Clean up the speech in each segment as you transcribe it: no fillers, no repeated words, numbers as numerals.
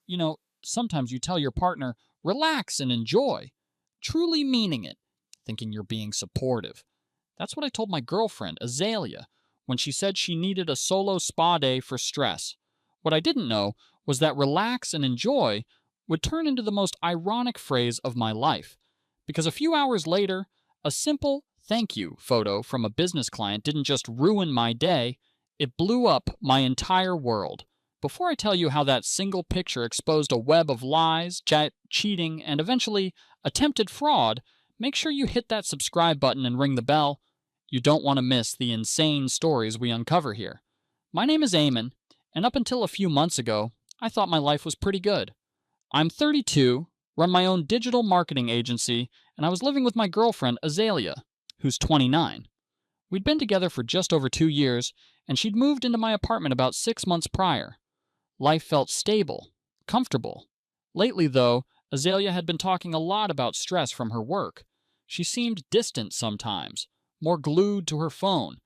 You know, sometimes you tell your partner, relax and enjoy, truly meaning it, thinking you're being supportive. That's what I told my girlfriend, Azalea, when she said she needed a solo spa day for stress. What I didn't know was that relax and enjoy would turn into the most ironic phrase of my life. Because a few hours later, a simple thank you photo from a business client didn't just ruin my day, it blew up my entire world. Before I tell you how that single picture exposed a web of lies, cheating, and eventually attempted fraud, make sure you hit that subscribe button and ring the bell. You don't want to miss the insane stories we uncover here. My name is Eamon, and up until a few months ago, I thought my life was pretty good. I'm 32, run my own digital marketing agency, and I was living with my girlfriend, Azalea, who's 29. We'd been together for just over 2 years, and she'd moved into my apartment about 6 months prior. Life felt stable, comfortable. Lately, though, Azalea had been talking a lot about stress from her work. She seemed distant sometimes, more glued to her phone,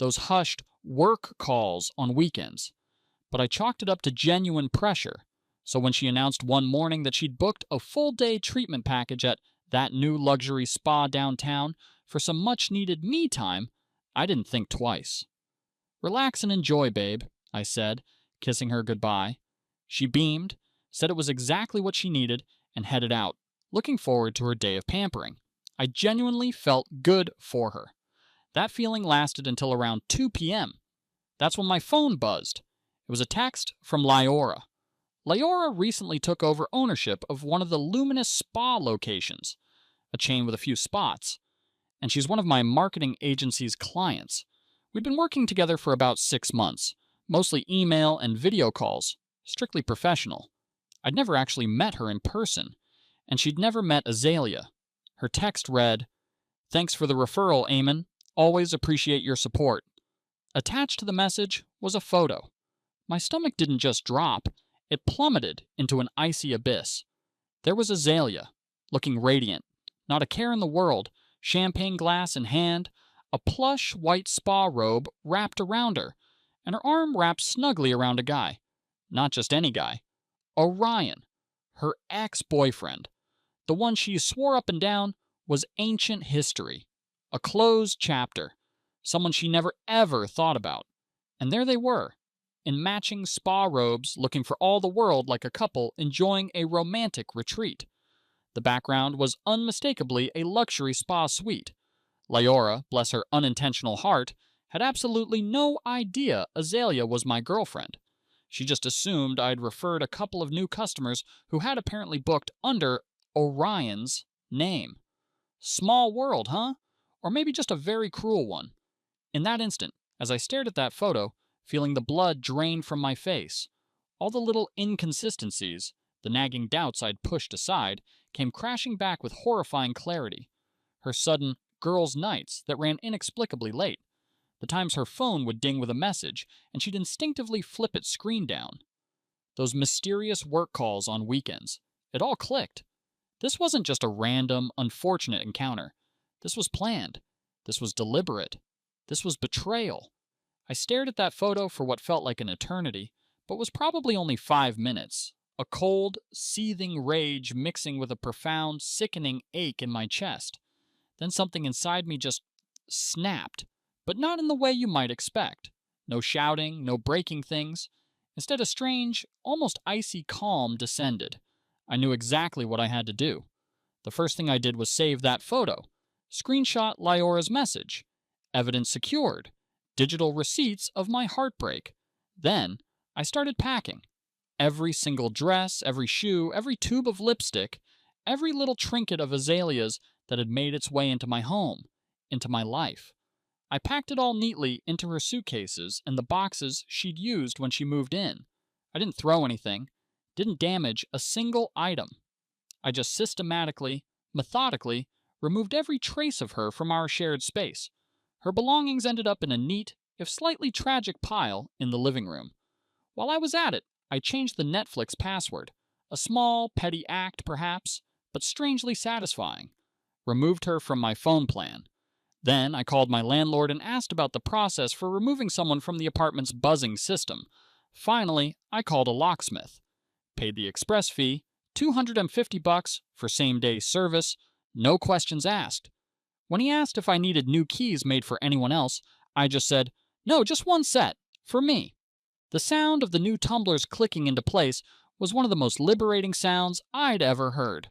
those hushed work calls on weekends. But I chalked it up to genuine pressure. So when she announced one morning that she'd booked a full-day treatment package at that new luxury spa downtown for some much-needed me time, I didn't think twice. Relax and enjoy, babe, I said, kissing her goodbye. She beamed, said it was exactly what she needed, and headed out, looking forward to her day of pampering. I genuinely felt good for her. That feeling lasted until around 2 p.m. That's when my phone buzzed. It was a text from Lyora. Lyora recently took over ownership of one of the luminous spa locations, a chain with a few spots, and she's one of my marketing agency's clients. We'd been working together for about 6 months, mostly email and video calls, strictly professional. I'd never actually met her in person, and she'd never met Azalea. Her text read, "Thanks for the referral, Eamon. Always appreciate your support." Attached to the message was a photo. My stomach didn't just drop, it plummeted into an icy abyss. There was Azalea, looking radiant, not a care in the world, champagne glass in hand, a plush white spa robe wrapped around her, and her arm wrapped snugly around a guy. Not just any guy. Orion, her ex-boyfriend. The one she swore up and down was ancient history. A closed chapter. Someone she never ever thought about. And there they were, in matching spa robes, looking for all the world like a couple enjoying a romantic retreat. The background was unmistakably a luxury spa suite. Lyora, bless her unintentional heart, had absolutely no idea Azalea was my girlfriend. She just assumed I'd referred a couple of new customers who had apparently booked under Orion's name. Small world, huh? Or maybe just a very cruel one. In that instant, as I stared at that photo, feeling the blood drain from my face, all the little inconsistencies, the nagging doubts I'd pushed aside, came crashing back with horrifying clarity. Her sudden girls' nights that ran inexplicably late, the times her phone would ding with a message and she'd instinctively flip its screen down, those mysterious work calls on weekends. It all clicked. This wasn't just a random, unfortunate encounter. This was planned. This was deliberate. This was betrayal. I stared at that photo for what felt like an eternity, but was probably only 5 minutes. A cold, seething rage mixing with a profound, sickening ache in my chest. Then something inside me just snapped, but not in the way you might expect. No shouting, no breaking things. Instead, a strange, almost icy calm descended. I knew exactly what I had to do. The first thing I did was save that photo. Screenshot Lyora's message. Evidence secured. Digital receipts of my heartbreak. Then, I started packing. Every single dress, every shoe, every tube of lipstick, every little trinket of Azalea's that had made its way into my home, into my life. I packed it all neatly into her suitcases and the boxes she'd used when she moved in. I didn't throw anything, didn't damage a single item. I just systematically, methodically, removed every trace of her from our shared space. Her belongings ended up in a neat, if slightly tragic pile in the living room. While I was at it, I changed the Netflix password. A small, petty act, perhaps, but strangely satisfying. Removed her from my phone plan. Then I called my landlord and asked about the process for removing someone from the apartment's buzzing system. Finally, I called a locksmith. paid the express fee, $250 for same-day service, no questions asked. When he asked if I needed new keys made for anyone else, I just said, "No, just one set, for me." The sound of the new tumblers clicking into place was one of the most liberating sounds I'd ever heard.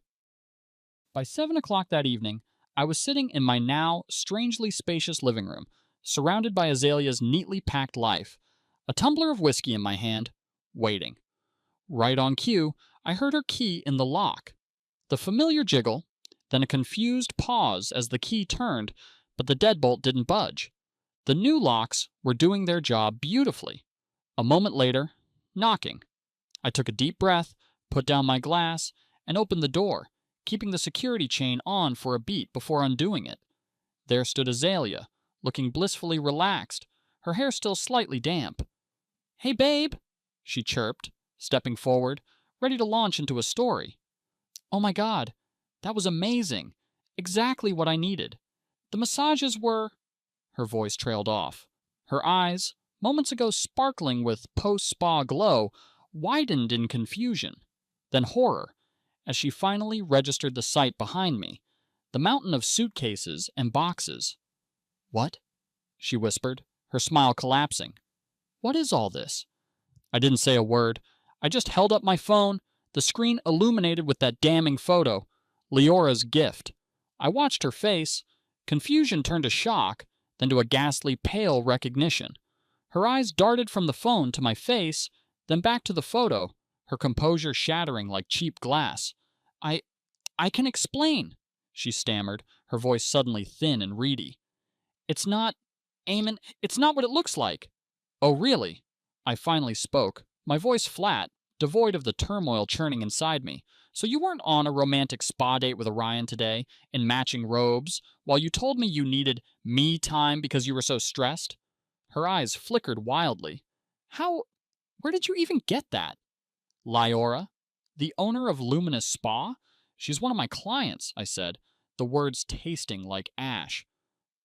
By 7 o'clock that evening, I was sitting in my now strangely spacious living room, surrounded by Azalea's neatly packed life, a tumbler of whiskey in my hand, waiting. Right on cue, I heard her key in the lock. The familiar jiggle, then a confused pause as the key turned, but the deadbolt didn't budge. The new locks were doing their job beautifully. A moment later, knocking. I took a deep breath, put down my glass, and opened the door, keeping the security chain on for a beat before undoing it. There stood Azalea, looking blissfully relaxed, her hair still slightly damp. "Hey, babe," she chirped, stepping forward, ready to launch into a story. "Oh my God, that was amazing. Exactly what I needed. The massages were—" Her voice trailed off. Her eyes, moments ago sparkling with post-spa glow, widened in confusion, then horror, as she finally registered the sight behind me, the mountain of suitcases and boxes. "What?" she whispered, her smile collapsing. "What is all this?" I didn't say a word. I just held up my phone, the screen illuminated with that damning photo, Leora's gift. I watched her face. Confusion turned to shock, then to a ghastly pale recognition. Her eyes darted from the phone to my face, then back to the photo, her composure shattering like cheap glass. I can explain," she stammered, her voice suddenly thin and reedy. "It's not, Eamon, it's not what it looks like." "Oh, really?" I finally spoke, my voice flat, devoid of the turmoil churning inside me. "So you weren't on a romantic spa date with Orion today, in matching robes, while you told me you needed me time because you were so stressed?" Her eyes flickered wildly. Where did you even get that?" "Lyora, the owner of Luminous Spa? She's one of my clients," I said, the words tasting like ash.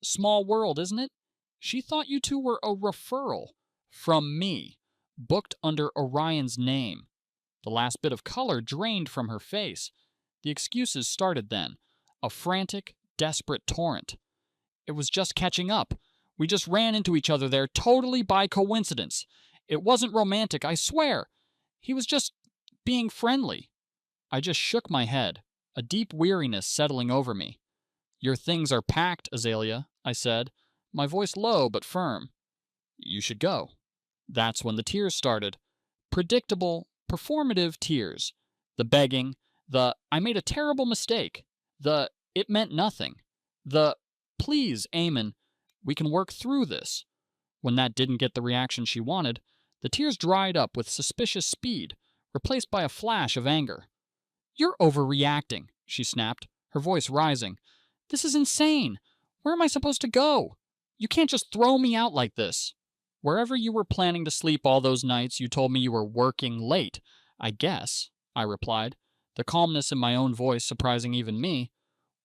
"Small world, isn't it? She thought you two were a referral. From me. Booked under Orion's name." The last bit of color drained from her face. The excuses started then, a frantic, desperate torrent. "It was just catching up. We just ran into each other there totally by coincidence. It wasn't romantic, I swear. He was just being friendly." I just shook my head, a deep weariness settling over me. "Your things are packed, Azalea," I said, my voice low but firm. "You should go." That's when the tears started. Predictable, performative tears. The begging, the "I made a terrible mistake," the "it meant nothing," the "please, Eamon, we can work through this." When that didn't get the reaction she wanted, the tears dried up with suspicious speed, replaced by a flash of anger. "You're overreacting," she snapped, her voice rising. "This is insane. Where am I supposed to go? You can't just throw me out like this." "Wherever you were planning to sleep all those nights you told me you were working late, I guess," I replied, the calmness in my own voice surprising even me.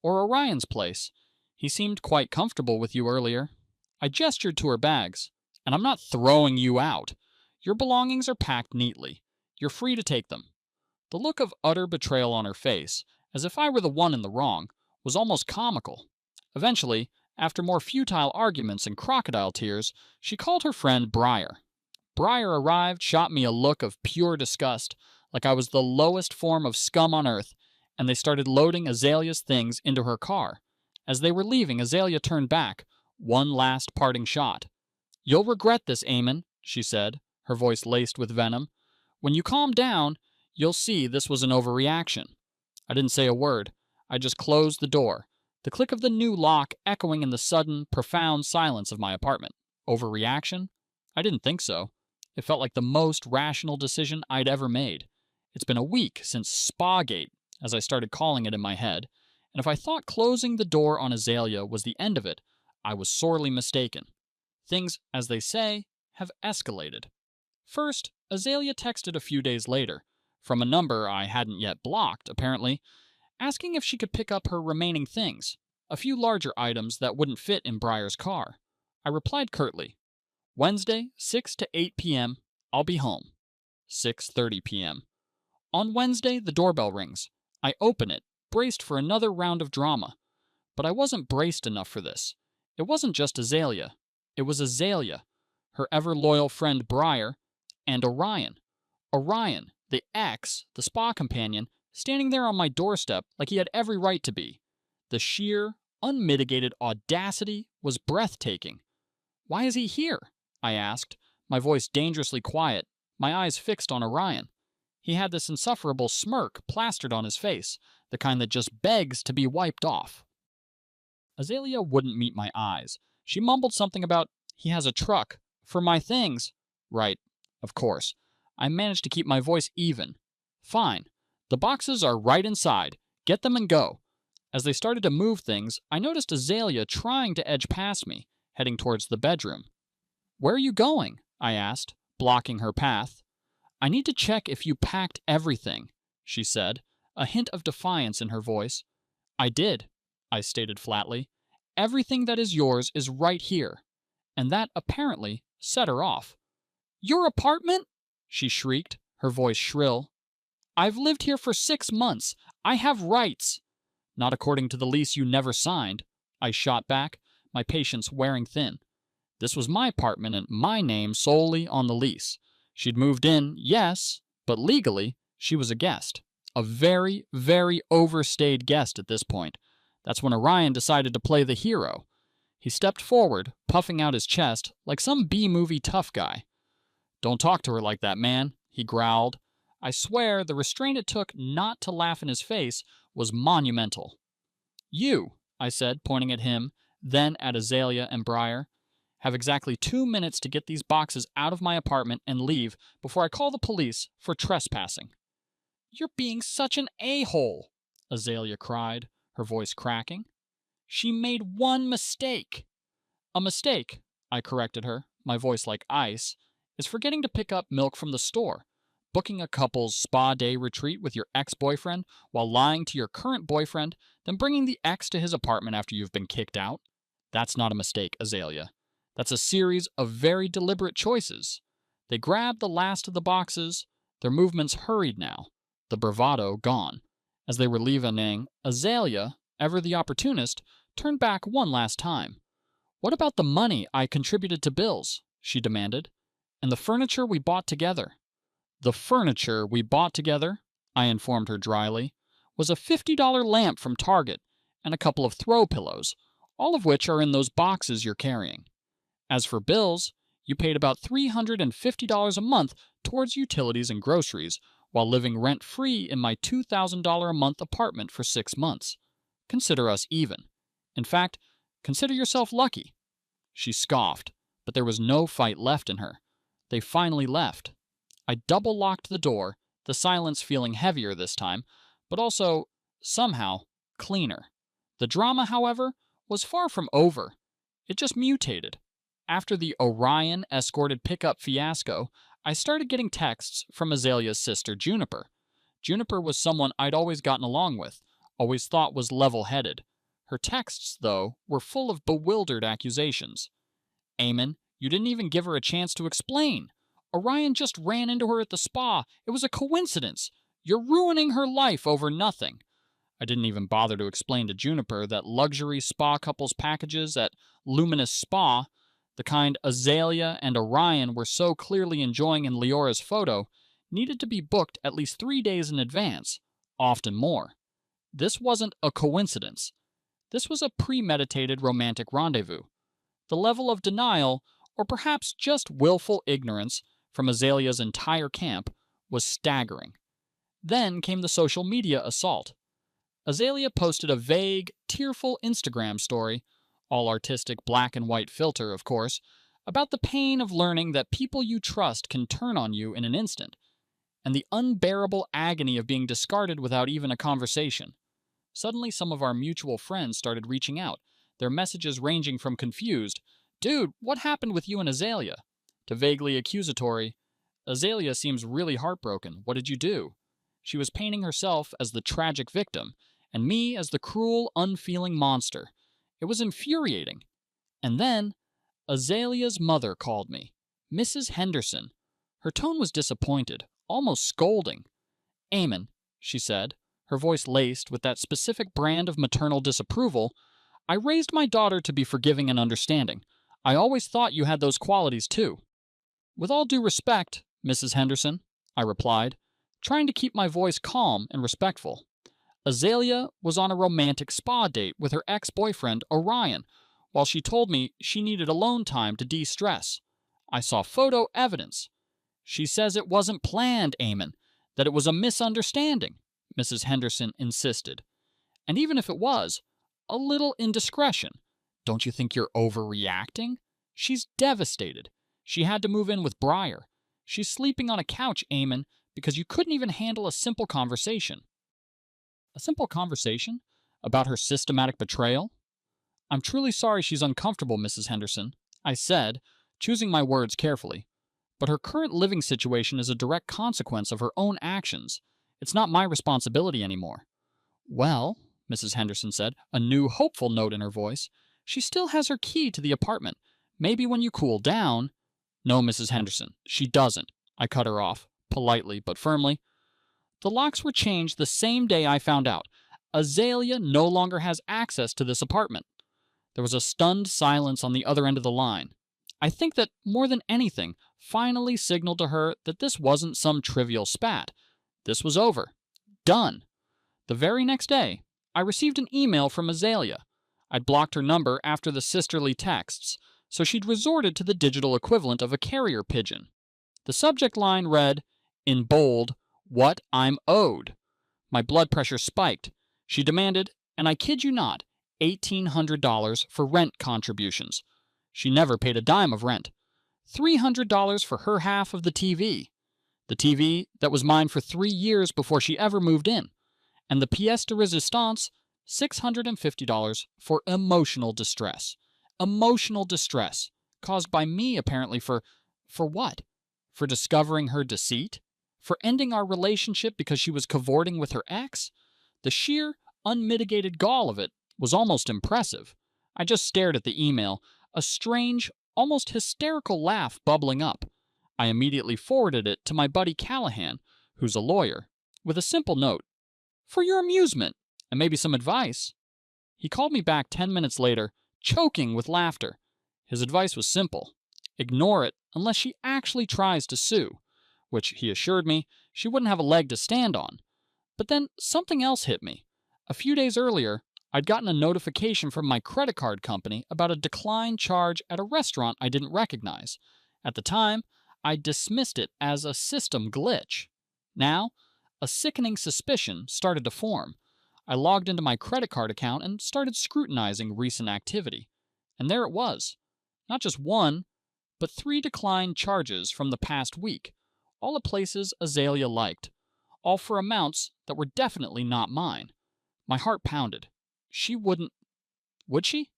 "Or Orion's place. He seemed quite comfortable with you earlier." I gestured to her bags. "And I'm not throwing you out. Your belongings are packed neatly. You're free to take them." The look of utter betrayal on her face, as if I were the one in the wrong, was almost comical. Eventually, after more futile arguments and crocodile tears, she called her friend Briar. Briar arrived, shot me a look of pure disgust, like I was the lowest form of scum on earth, and they started loading Azalea's things into her car. As they were leaving, Azalea turned back, one last parting shot. "You'll regret this, Eamon," she said, her voice laced with venom. "When you calm down, you'll see this was an overreaction." I didn't say a word. I just closed the door, the click of the new lock echoing in the sudden, profound silence of my apartment. Overreaction? I didn't think so. It felt like the most rational decision I'd ever made. It's been a week since Spagate, as I started calling it in my head, and if I thought closing the door on Azalea was the end of it, I was sorely mistaken. Things, as they say, have escalated. First, Azalea texted a few days later, from a number I hadn't yet blocked, apparently, asking if she could pick up her remaining things, a few larger items that wouldn't fit in Briar's car. I replied curtly, "Wednesday, 6 to 8 p.m., I'll be home." 6:30 p.m. On Wednesday, the doorbell rings. I open it, braced for another round of drama. But I wasn't braced enough for this. It wasn't just Azalea. It was Azalea, her ever-loyal friend Briar, and Orion. Orion, the ex, the spa companion, standing there on my doorstep like he had every right to be. The sheer, unmitigated audacity was breathtaking. "Why is he here?" I asked, my voice dangerously quiet, my eyes fixed on Orion. He had this insufferable smirk plastered on his face, the kind that just begs to be wiped off. Azalea wouldn't meet my eyes. She mumbled something about, "He has a truck. For my things." Right, of course. I managed to keep my voice even. "Fine. The boxes are right inside. Get them and go." As they started to move things, I noticed Azalea trying to edge past me, heading towards the bedroom. "Where are you going?" I asked, blocking her path. "I need to check if you packed everything," she said, a hint of defiance in her voice. "I did," I stated flatly. "Everything that is yours is right here." And that, apparently, set her off. "Your apartment?" she shrieked, her voice shrill. "I've lived here for 6 months. I have rights." "Not according to the lease you never signed," I shot back, my patience wearing thin. This was my apartment and my name solely on the lease. She'd moved in, yes, but legally, she was a guest. A very, very overstayed guest at this point. That's when Orion decided to play the hero. He stepped forward, puffing out his chest like some B-movie tough guy. "Don't talk to her like that, man," he growled. I swear the restraint it took not to laugh in his face was monumental. "You," I said, pointing at him, then at Azalea and Briar, "have exactly 2 minutes to get these boxes out of my apartment and leave before I call the police for trespassing." "You're being such an a-hole," Azalea cried, her voice cracking. "She made one mistake." "A mistake," I corrected her, my voice like ice, "is forgetting to pick up milk from the store, booking a couple's spa day retreat with your ex-boyfriend while lying to your current boyfriend, then bringing the ex to his apartment after you've been kicked out. That's not a mistake, Azalea. That's a series of very deliberate choices. They grabbed the last of the boxes, their movements hurried now, the bravado gone. As they were leaving, Azalea, ever the opportunist, turned back one last time. "What about the money I contributed to bills?" she demanded. "And the furniture we bought together?" "The furniture we bought together," I informed her dryly, "was a $50 lamp from Target and a couple of throw pillows, all of which are in those boxes you're carrying. As for bills, you paid about $350 a month towards utilities and groceries while living rent-free in my $2,000 a month apartment for 6 months. Consider us even. In fact, consider yourself lucky." She scoffed, but there was no fight left in her. They finally left. I double-locked the door, the silence feeling heavier this time, but also, somehow, cleaner. The drama, however, was far from over. It just mutated. After the Orion escorted pickup fiasco, I started getting texts from Azalea's sister, Juniper. Juniper was someone I'd always gotten along with, always thought was level-headed. Her texts, though, were full of bewildered accusations. "Eamon, you didn't even give her a chance to explain. Orion just ran into her at the spa. It was a coincidence. You're ruining her life over nothing." I didn't even bother to explain to Juniper that luxury spa couples packages at Luminous Spa, the kind Azalea and Orion were so clearly enjoying in Leora's photo, needed to be booked at least 3 days in advance, often more. This wasn't a coincidence. This was a premeditated romantic rendezvous. The level of denial, or perhaps just willful ignorance, from Azalea's entire camp was staggering. Then came the social media assault. Azalea posted a vague, tearful Instagram story, all artistic black and white filter, of course, about the pain of learning that people you trust can turn on you in an instant, and the unbearable agony of being discarded without even a conversation. Suddenly, some of our mutual friends started reaching out, their messages ranging from confused, "Dude, what happened with you and Azalea?" to vaguely accusatory, "Azalea seems really heartbroken. What did you do?" She was painting herself as the tragic victim, and me as the cruel, unfeeling monster. It was infuriating. And then, Azalea's mother called me. Mrs. Henderson. Her tone was disappointed, almost scolding. Eamon, she said, her voice laced with that specific brand of maternal disapproval, I raised my daughter to be forgiving and understanding. I always thought you had those qualities too. With all due respect, Mrs. Henderson, I replied, trying to keep my voice calm and respectful. Azalea was on a romantic spa date with her ex-boyfriend, Orion, while she told me she needed alone time to de-stress. I saw photo evidence. She says it wasn't planned, Eamon, that it was a misunderstanding, Mrs. Henderson insisted. And even if it was, a little indiscretion. Don't you think you're overreacting? She's devastated. She had to move in with Briar. She's sleeping on a couch, Eamon, because you couldn't even handle a simple conversation. A simple conversation? About her systematic betrayal? I'm truly sorry she's uncomfortable, Mrs. Henderson, I said, choosing my words carefully. But her current living situation is a direct consequence of her own actions. It's not my responsibility anymore. Well, Mrs. Henderson said, a new hopeful note in her voice, she still has her key to the apartment. Maybe when you cool down... No, Mrs. Henderson, she doesn't. I cut her off, politely but firmly. The locks were changed the same day I found out. Azalea no longer has access to this apartment. There was a stunned silence on the other end of the line. I think that, more than anything, finally signaled to her that this wasn't some trivial spat. This was over. Done. The very next day, I received an email from Azalea. I'd blocked her number after the sisterly texts, so she'd resorted to the digital equivalent of a carrier pigeon. The subject line read, in bold, "What I'm owed." My blood pressure spiked. She demanded, and I kid you not, $1,800 for rent contributions. She never paid a dime of rent. $300 for her half of the TV. The TV that was mine for 3 years before she ever moved in. And the pièce de résistance, $650 for emotional distress. Emotional distress, caused by me apparently for what? For discovering her deceit? For ending our relationship because she was cavorting with her ex? The sheer, unmitigated gall of it was almost impressive. I just stared at the email, a strange, almost hysterical laugh bubbling up. I immediately forwarded it to my buddy Callahan, who's a lawyer, with a simple note. For your amusement, and maybe some advice. He called me back 10 minutes later, choking with laughter. His advice was simple. Ignore it unless she actually tries to sue, which he assured me she wouldn't have a leg to stand on. But then something else hit me. A few days earlier, I'd gotten a notification from my credit card company about a decline charge at a restaurant I didn't recognize. At the time, I dismissed it as a system glitch. Now, a sickening suspicion started to form. I logged into my credit card account and started scrutinizing recent activity. And there it was. Not just one, but 3 declined charges from the past week, all at places Azalea liked, all for amounts that were definitely not mine. My heart pounded. She wouldn't... Would she?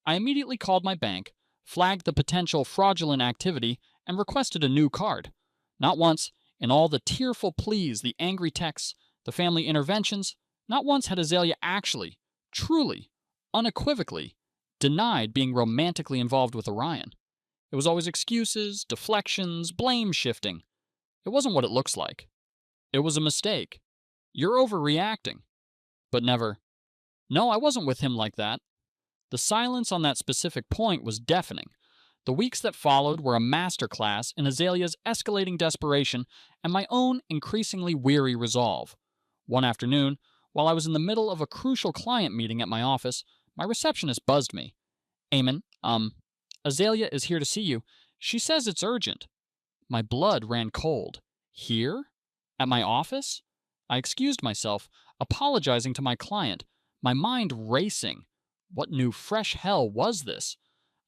I immediately called my bank, flagged the potential fraudulent activity, and requested a new card. Not once, in all the tearful pleas, the angry texts, the family interventions, not once had Azalea actually, truly, unequivocally, denied being romantically involved with Orion. It was always excuses, deflections, blame shifting. It wasn't what it looks like. It was a mistake. You're overreacting. But never, no, I wasn't with him like that. The silence on that specific point was deafening. The weeks that followed were a masterclass in Azalea's escalating desperation and my own increasingly weary resolve. One afternoon, while I was in the middle of a crucial client meeting at my office, my receptionist buzzed me. Eamon, Azalea is here to see you. She says it's urgent. My blood ran cold. Here? At my office? I excused myself, apologizing to my client, my mind racing. What new fresh hell was this?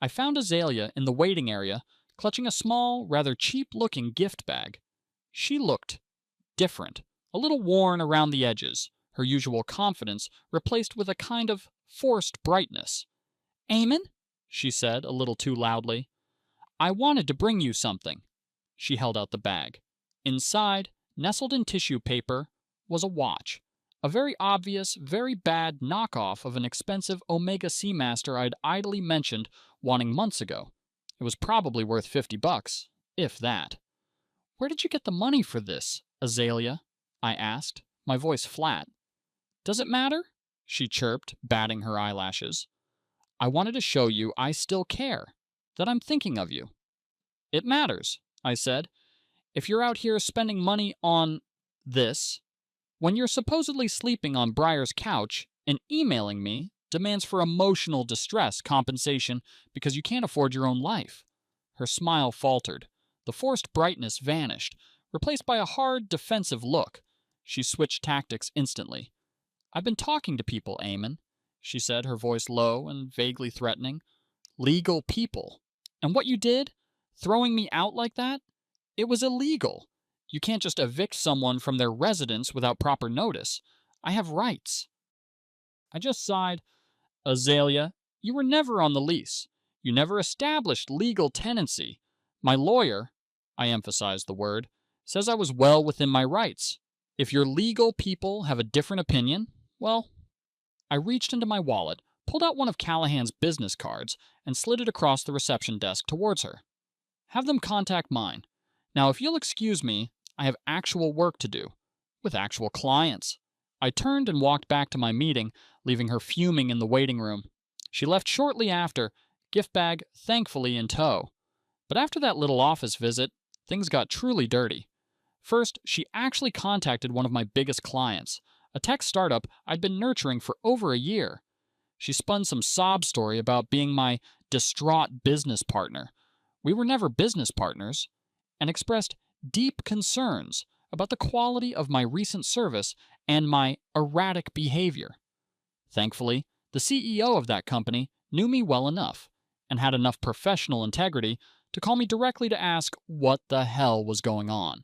I found Azalea in the waiting area, clutching a small, rather cheap-looking gift bag. She looked different, a little worn around the edges, her usual confidence replaced with a kind of forced brightness. Eamon, she said, a little too loudly. I wanted to bring you something. She held out the bag. Inside, nestled in tissue paper, was a watch. A very obvious, very bad knockoff of an expensive Omega Seamaster I'd idly mentioned wanting months ago. It was probably worth $50, if that. Where did you get the money for this, Azalea? I asked, my voice flat. Does it matter? She chirped, batting her eyelashes. I wanted to show you I still care, that I'm thinking of you. It matters, I said. If you're out here spending money on this, when you're supposedly sleeping on Briar's couch and emailing me demands for emotional distress compensation because you can't afford your own life. Her smile faltered. The forced brightness vanished, replaced by a hard, defensive look. She switched tactics instantly. I've been talking to people, Eamon, she said, her voice low and vaguely threatening. Legal people. And what you did? Throwing me out like that? It was illegal. You can't just evict someone from their residence without proper notice. I have rights. I just sighed. Azalea, you were never on the lease. You never established legal tenancy. My lawyer, I emphasized the word, says I was well within my rights. If your legal people have a different opinion, well, I reached into my wallet, pulled out one of Callahan's business cards, and slid it across the reception desk towards her. Have them contact mine. Now, if you'll excuse me, I have actual work to do, with actual clients. I turned and walked back to my meeting, leaving her fuming in the waiting room. She left shortly after, gift bag thankfully in tow. But after that little office visit, things got truly dirty. First, she actually contacted one of my biggest clients, a tech startup I'd been nurturing for over a year. She spun some sob story about being my distraught business partner. We were never business partners, and expressed deep concerns about the quality of my recent service and my erratic behavior. Thankfully, the CEO of that company knew me well enough and had enough professional integrity to call me directly to ask what the hell was going on.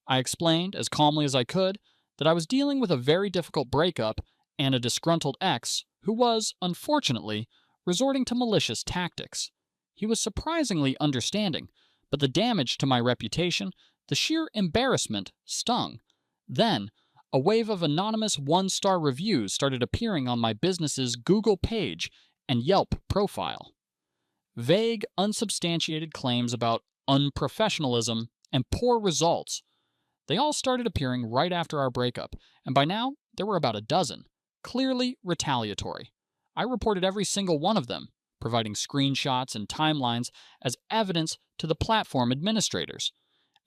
I explained, as calmly as I could, that I was dealing with a very difficult breakup and a disgruntled ex who was, unfortunately, resorting to malicious tactics. He was surprisingly understanding, but the damage to my reputation, the sheer embarrassment, stung. Then, a wave of anonymous one-star reviews started appearing on my business's Google page and Yelp profile. Vague, unsubstantiated claims about unprofessionalism and poor results. They all started appearing right after our breakup, and by now, there were about a dozen, clearly retaliatory. I reported every single one of them, providing screenshots and timelines as evidence to the platform administrators.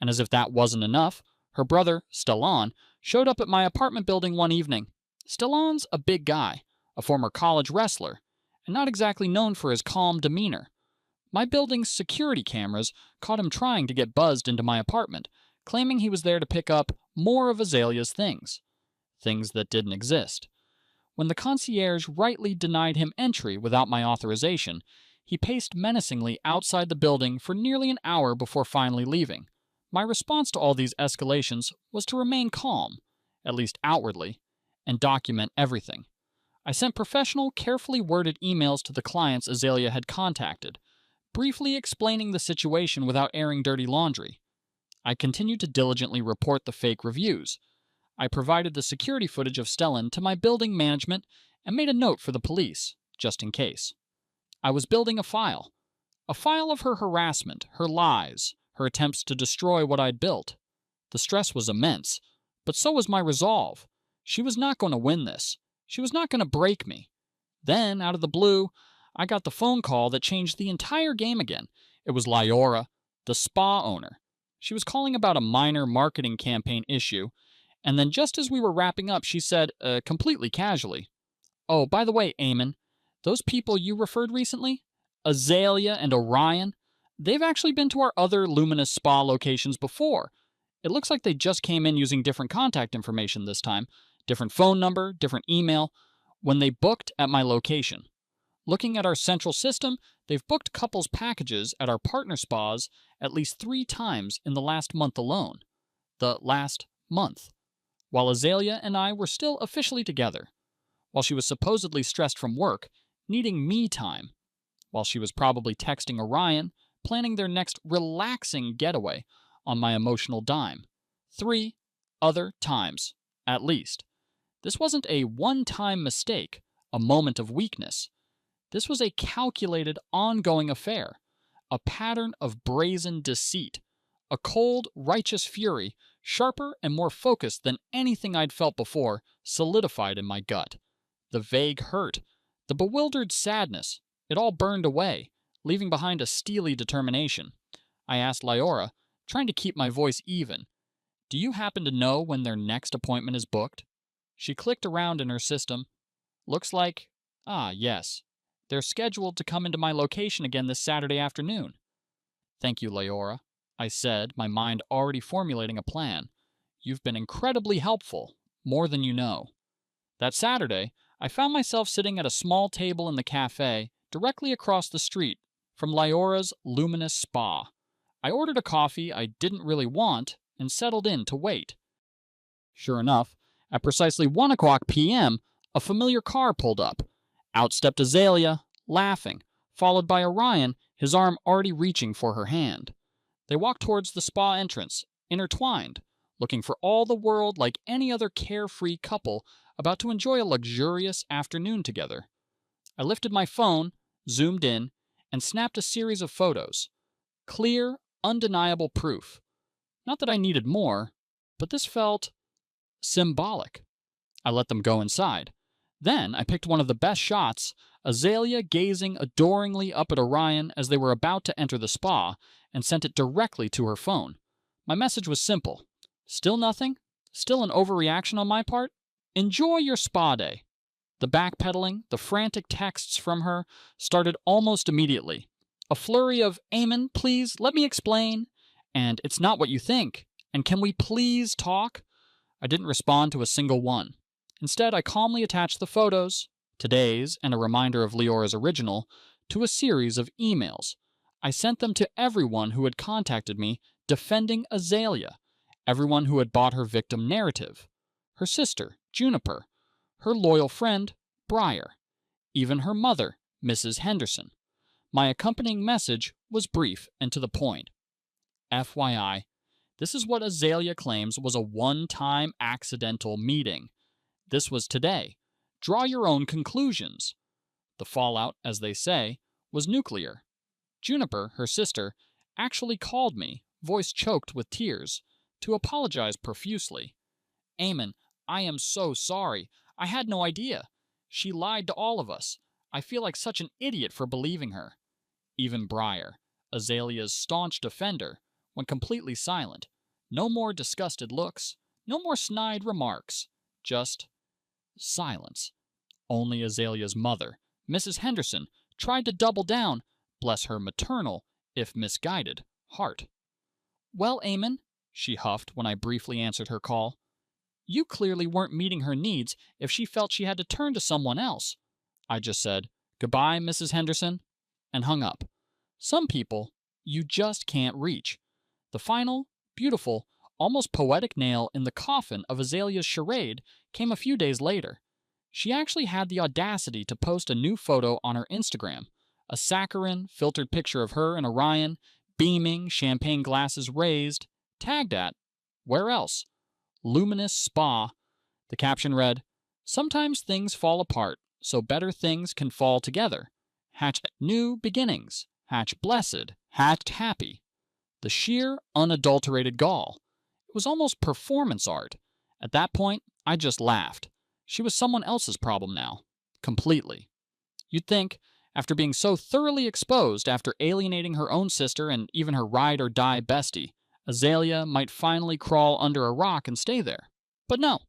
And as if that wasn't enough, her brother, Stellan, showed up at my apartment building one evening. Stellan's a big guy, a former college wrestler, and not exactly known for his calm demeanor. My building's security cameras caught him trying to get buzzed into my apartment, claiming he was there to pick up more of Azalea's things. Things that didn't exist. When the concierge rightly denied him entry without my authorization, he paced menacingly outside the building for nearly an hour before finally leaving. My response to all these escalations was to remain calm, at least outwardly, and document everything. I sent professional, carefully worded emails to the clients Azalea had contacted, briefly explaining the situation without airing dirty laundry. I continued to diligently report the fake reviews. I provided the security footage of Stellan to my building management and made a note for the police, just in case. I was building a file of her harassment, her lies, her attempts to destroy what I'd built. The stress was immense, but so was my resolve. She was not going to win this. She was not going to break me. Then, out of the blue, I got the phone call that changed the entire game again. It was Lyora, the spa owner. She was calling about a minor marketing campaign issue, and then just as we were wrapping up, she said, completely casually, "Oh, by the way, Eamon, those people you referred recently, Azalea and Orion, they've actually been to our other Luminous spa locations before. It looks like they just came in using different contact information this time, different phone number, different email, when they booked at my location. Looking at our central system, they've booked couples packages at our partner spas at least 3 times in the last month alone. The last month. While Azalea and I were still officially together. While she was supposedly stressed from work, needing me time. While she was probably texting Orion, planning their next relaxing getaway on my emotional dime. 3 other times, at least. This wasn't a one-time mistake, a moment of weakness. This was a calculated, ongoing affair, a pattern of brazen deceit, a cold, righteous fury sharper and more focused than anything I'd felt before, solidified in my gut. The vague hurt, the bewildered sadness, it all burned away, leaving behind a steely determination. I asked Lyora, trying to keep my voice even, "Do you happen to know when their next appointment is booked?" She clicked around in her system. "Looks like... yes. They're scheduled to come into my location again this Saturday afternoon." "Thank you, Lyora," I said, my mind already formulating a plan. "You've been incredibly helpful, more than you know." That Saturday, I found myself sitting at a small table in the cafe directly across the street from Lyora's luminous spa. I ordered a coffee I didn't really want and settled in to wait. Sure enough, at precisely 1 o'clock p.m., a familiar car pulled up. Out stepped Azalea, laughing, followed by Orion, his arm already reaching for her hand. They walked towards the spa entrance, intertwined, looking for all the world like any other carefree couple about to enjoy a luxurious afternoon together. I lifted my phone, zoomed in, and snapped a series of photos. Clear, undeniable proof. Not that I needed more, but this felt symbolic. I let them go inside. Then I picked one of the best shots, Azalea gazing adoringly up at Orion as they were about to enter the spa, and sent it directly to her phone. My message was simple. Still nothing? Still an overreaction on my part? Enjoy your spa day. The backpedaling, the frantic texts from her started almost immediately. A flurry of, "Eamon, please, let me explain," and "It's not what you think," and "Can we please talk?" I didn't respond to a single one. Instead, I calmly attached the photos, today's and a reminder of Lyora's original, to a series of emails. I sent them to everyone who had contacted me defending Azalea, everyone who had bought her victim narrative, her sister, Juniper, her loyal friend, Briar, even her mother, Mrs. Henderson. My accompanying message was brief and to the point. FYI, this is what Azalea claims was a one-time accidental meeting. This was today. Draw your own conclusions. The fallout, as they say, was nuclear. Juniper, her sister, actually called me, voice choked with tears, to apologize profusely. "Eamon, I am so sorry. I had no idea. She lied to all of us. I feel like such an idiot for believing her." Even Briar, Azalea's staunch defender, went completely silent. No more disgusted looks, no more snide remarks, just silence. Only Azalea's mother, Mrs. Henderson, tried to double down, bless her maternal, if misguided, heart. "Well, Eamon," she huffed when I briefly answered her call, "you clearly weren't meeting her needs if she felt she had to turn to someone else." I just said, "Goodbye, Mrs. Henderson," and hung up. Some people you just can't reach. The final, beautiful, almost poetic nail in the coffin of Azalea's charade came a few days later. She actually had the audacity to post a new photo on her Instagram, a saccharine, filtered picture of her and Orion, beaming, champagne glasses raised, tagged at, where else? Luminous Spa. The caption read, "Sometimes things fall apart, so better things can fall together. Hatch new beginnings. Hatch blessed. Hatch happy." The sheer, unadulterated gall. It was almost performance art. At that point, I just laughed. She was someone else's problem now. Completely. You'd think, after being so thoroughly exposed after alienating her own sister and even her ride-or-die bestie, Azalea might finally crawl under a rock and stay there. But no.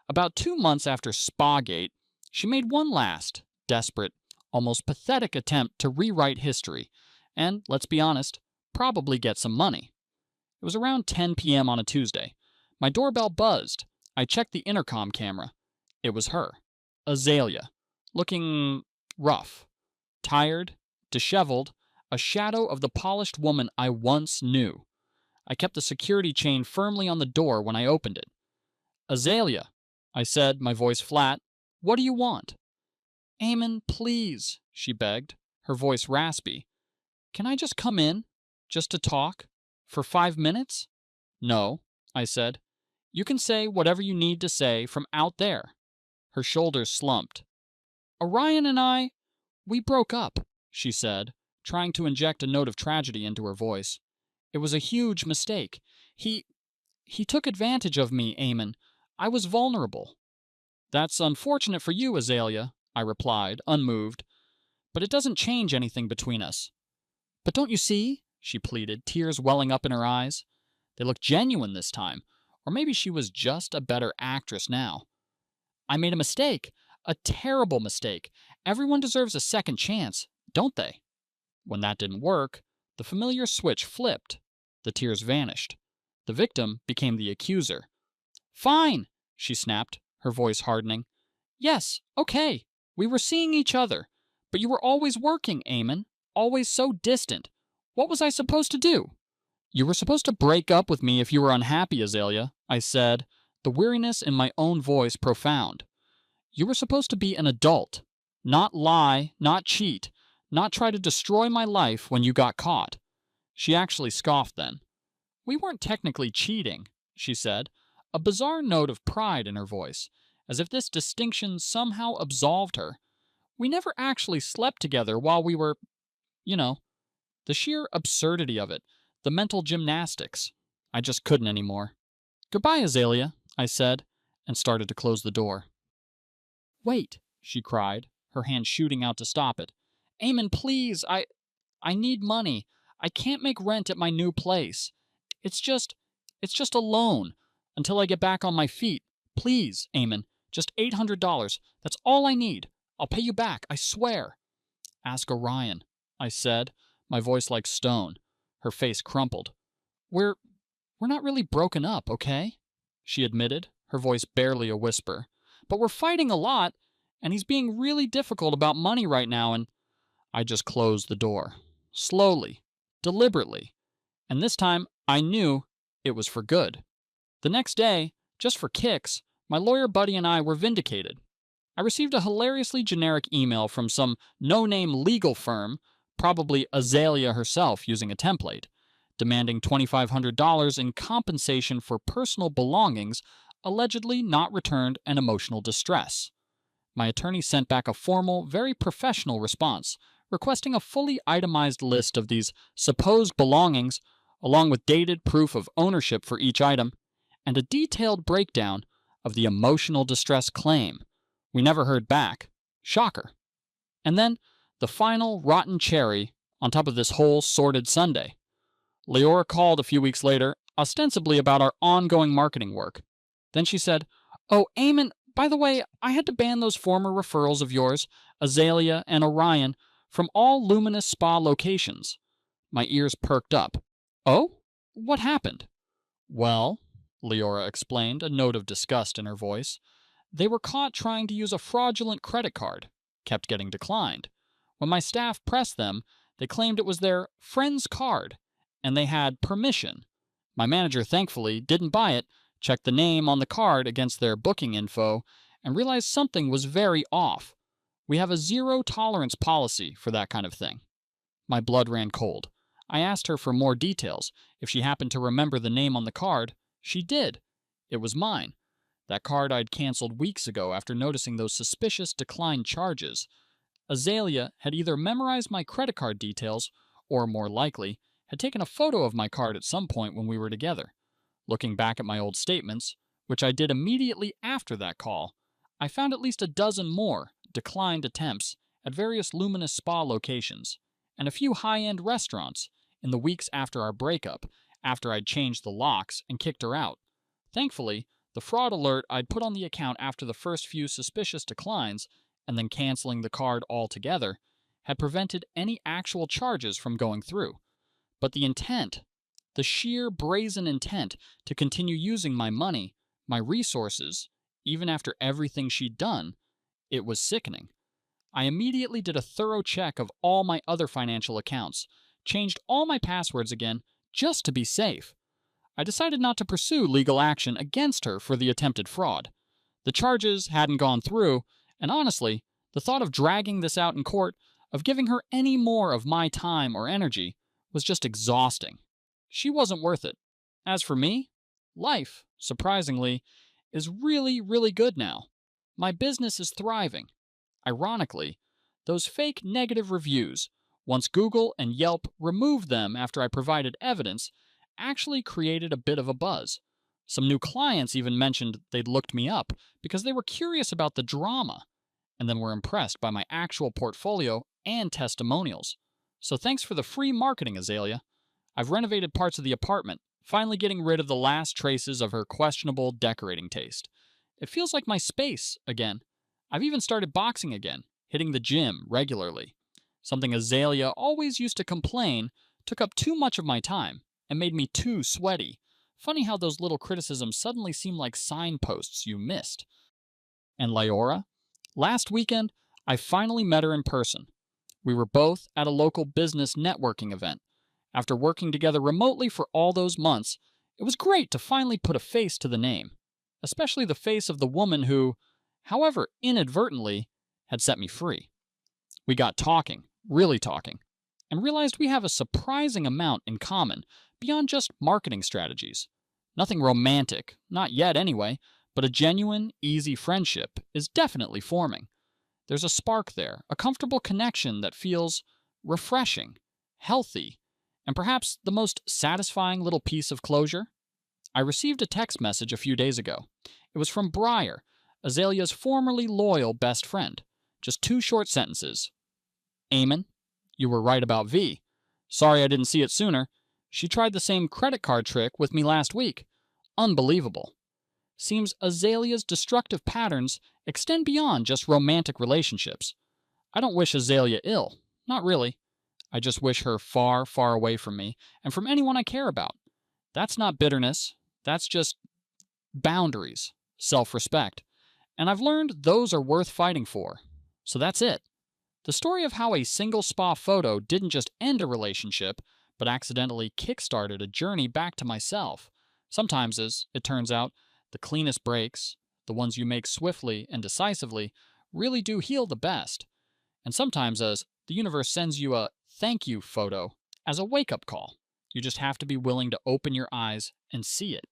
About 2 months after Spagate, she made one last, desperate, almost pathetic attempt to rewrite history, and, let's be honest, probably get some money. It was around 10 p.m. on a Tuesday. My doorbell buzzed. I checked the intercom camera. It was her, Azalea, looking rough, tired, disheveled, a shadow of the polished woman I once knew. I kept the security chain firmly on the door when I opened it. "Azalea," I said, my voice flat, "what do you want?" "Eamon, please," she begged, her voice raspy. "Can I just come in? Just to talk? For 5 minutes?" "No," I said. "You can say whatever you need to say from out there." Her shoulders slumped. "Orion and we broke up," she said, trying to inject a note of tragedy into her voice. "It was a huge mistake. He He took advantage of me, Eamon. I was vulnerable. That's unfortunate for you, Azalea, I replied, unmoved, but it doesn't change anything between us. But don't you see? She pleaded, tears welling up in her eyes. They looked genuine this time, or maybe she was just a better actress now. I made a mistake, a terrible mistake. Everyone deserves a second chance, don't they? When that didn't work, the familiar switch flipped. The tears vanished. The victim became the accuser. Fine, she snapped, her voice hardening. Yes, okay, we were seeing each other, but you were always working, Eamon, always so distant. What was I supposed to do? You were supposed to break up with me if you were unhappy, Azalea, I said, the weariness in my own voice profound. You were supposed to be an adult, not lie, not cheat, not try to destroy my life when you got caught. She actually scoffed then. We weren't technically cheating, she said, a bizarre note of pride in her voice, as if this distinction somehow absolved her. We never actually slept together while we were, the sheer absurdity of it, the mental gymnastics. I just couldn't anymore. Goodbye, Azalea, I said, and started to close the door. Wait, she cried, her hand shooting out to stop it. Eamon, please, I need money. I can't make rent at my new place. It's just a loan until I get back on my feet. Please, Eamon, just $800. That's all I need. I'll pay you back, I swear. Ask Orion, I said, my voice like stone. Her face crumpled. We're not really broken up, okay? She admitted, her voice barely a whisper. But we're fighting a lot, and he's being really difficult about money right now, and I just closed the door. Slowly, deliberately. And this time, I knew it was for good. The next day, just for kicks, my lawyer buddy and I were vindicated. I received a hilariously generic email from some no-name legal firm, probably Azalea herself using a template, demanding $2,500 in compensation for personal belongings allegedly not returned and emotional distress. My attorney sent back a formal, very professional response, requesting a fully itemized list of these supposed belongings, along with dated proof of ownership for each item, and a detailed breakdown of the emotional distress claim. We never heard back. Shocker. And then, the final rotten cherry on top of this whole sordid Sunday. Leora called a few weeks later, ostensibly about our ongoing marketing work. Then she said, "Oh, Eamon, by the way, I had to ban those former referrals of yours, Azalea and Orion, from all luminous spa locations." My ears perked up. "Oh? What happened?" "Well," Leora explained, a note of disgust in her voice, "they were caught trying to use a fraudulent credit card. Kept getting declined. When my staff pressed them, they claimed it was their friend's card, and they had permission. My manager, thankfully, didn't buy it, checked the name on the card against their booking info, and realized something was very off. We have a zero-tolerance policy for that kind of thing." My blood ran cold. I asked her for more details. If she happened to remember the name on the card, she did. It was mine. That card I'd canceled weeks ago after noticing those suspicious declined charges. Azalea had either memorized my credit card details, or more likely, had taken a photo of my card at some point when we were together. Looking back at my old statements, which I did immediately after that call, I found at least a dozen more declined attempts at various luminous spa locations, and a few high-end restaurants in the weeks after our breakup, after I'd changed the locks and kicked her out. Thankfully, the fraud alert I'd put on the account after the first few suspicious declines, and then canceling the card altogether, had prevented any actual charges from going through. But the intent, the sheer brazen intent to continue using my money, my resources, even after everything she'd done, it was sickening. I immediately did a thorough check of all my other financial accounts, changed all my passwords again, just to be safe. I decided not to pursue legal action against her for the attempted fraud. The charges hadn't gone through, and honestly, the thought of dragging this out in court, of giving her any more of my time or energy, was just exhausting. She wasn't worth it. As for me, life, surprisingly, is really, really good now. My business is thriving. Ironically, those fake negative reviews, once Google and Yelp removed them after I provided evidence, actually created a bit of a buzz. Some new clients even mentioned they'd looked me up because they were curious about the drama and then were impressed by my actual portfolio and testimonials. So thanks for the free marketing, Azalea. I've renovated parts of the apartment, finally getting rid of the last traces of her questionable decorating taste. It feels like my space again. I've even started boxing again, hitting the gym regularly. Something Azalea always used to complain took up too much of my time and made me too sweaty. Funny how those little criticisms suddenly seem like signposts you missed. And Lyora? Last weekend, I finally met her in person. We were both at a local business networking event. After working together remotely for all those months, it was great to finally put a face to the name, especially the face of the woman who, however inadvertently, had set me free. We got talking, really talking, and realized we have a surprising amount in common beyond just marketing strategies. Nothing romantic, not yet anyway, but a genuine, easy friendship is definitely forming. There's a spark there, a comfortable connection that feels refreshing, healthy, and perhaps the most satisfying little piece of closure. I received a text message a few days ago. It was from Briar, Azalea's formerly loyal best friend. Just 2 short sentences. Eamon, you were right about V. Sorry I didn't see it sooner. She tried the same credit card trick with me last week. Unbelievable. Seems Azalea's destructive patterns extend beyond just romantic relationships. I don't wish Azalea ill. Not really. I just wish her far, far away from me and from anyone I care about. That's not bitterness. That's just boundaries, self-respect. And I've learned those are worth fighting for. So that's it. The story of how a single spa photo didn't just end a relationship, but accidentally kickstarted a journey back to myself. Sometimes, as it turns out, the cleanest breaks, the ones you make swiftly and decisively, really do heal the best. And sometimes, as the universe sends you a thank you photo as a wake-up call, you just have to be willing to open your eyes and see it.